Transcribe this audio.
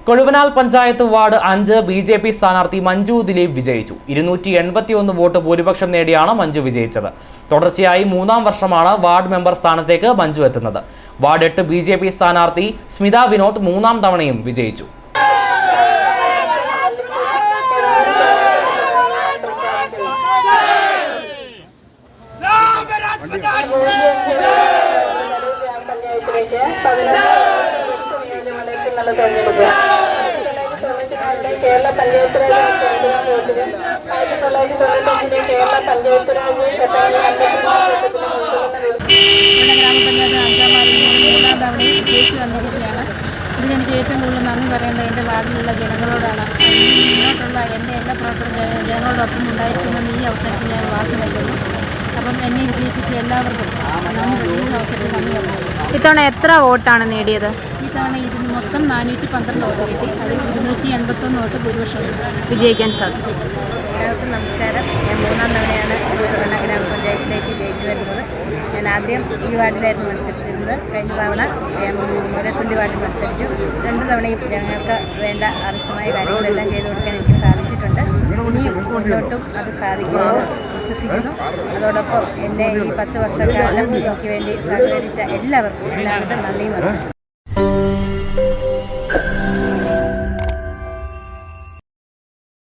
Kozhuvanal panchayat ward 5 BJP. സ്ഥാനാർത്ഥി മഞ്ജു ദിലീപ് വിജയിച്ചു. 281 vote ഭൂരിപക്ഷം നേടിയാണ് മഞ്ജു വിജയിച്ചത്. തുടർച്ചയായി 3-ാം വർഷമാണ് വാർഡ് മെമ്പർ സ്ഥാനത്തേക്ക് മഞ്ജു എത്തുന്നത്. Ward 8 BJP. സ്ഥാനാർത്ഥി സ്മിത വിനോദ് 3-ാം തവണയും വിജയിച്ചു. കേരള പഞ്ചായത്ത് രാജ് വോട്ടിലും 1995 കേരള പഞ്ചായത്ത് രാജ് ഗ്രാമപഞ്ചായത്ത് 5-ാം വാർഡിൽ 3-ാം തവണയും വിജയിച്ചു വന്നിരിക്കുകയാണ്. ഇതിനെനിക്ക് ഏറ്റവും കൂടുതൽ നന്ദി പറയേണ്ടത് എൻ്റെ വാർഡിലുള്ള ജനങ്ങളോടാണ്. മുന്നോട്ടുള്ള എൻ്റെ എല്ലാ ജനങ്ങളോടൊപ്പം ഉണ്ടായിരിക്കുമെന്ന് ഈ അവസരത്തിൽ ഞാൻ വാക്ക് നൽകുന്നു. അപ്പം എന്നെ വിജയിപ്പിച്ച എല്ലാവർക്കും ഈ അവസരത്തിൽ നന്ദി പറഞ്ഞു. ഇത്തവണ എത്ര വോട്ടാണ് നേടിയത്? ഈ തവണ ഇതിന് മൊത്തം 412 വോട്ട് കിട്ടി. അതിൽ 281 വോട്ട് ഭൂരിപക്ഷം വിജയിക്കാൻ സാധിച്ചു. എല്ലാവർക്കും നമസ്കാരം. ഞാൻ 3-ാം തവണയാണ് കൊഴുവനാൽ ഗ്രാമപഞ്ചായത്തിലേക്ക് ജയിച്ചു വരുന്നത്. ഞാൻ ആദ്യം ഈ വാർഡിലായിരുന്നു മത്സരിച്ചിരുന്നത്. കഴിഞ്ഞ തവണ മുരത്തുണ്ടി വാർഡിൽ മത്സരിച്ചു. 2 തവണയും ജനങ്ങൾക്ക് വേണ്ട ആവശ്യമായ കാര്യങ്ങളെല്ലാം ചെയ്തു കൊടുക്കാൻ എനിക്ക് സാധിച്ചിട്ടുണ്ട്. ഇനിയും മുന്നോട്ടും അത് സാധിക്കുമെന്ന് വിശ്വസിക്കുന്നു. അതോടൊപ്പം എൻ്റെ ഈ 10 വർഷക്കാലം എനിക്ക് വേണ്ടി സഹകരിച്ച എല്ലാവർക്കും എല്ലാവിധ നന്ദിയും പറഞ്ഞു.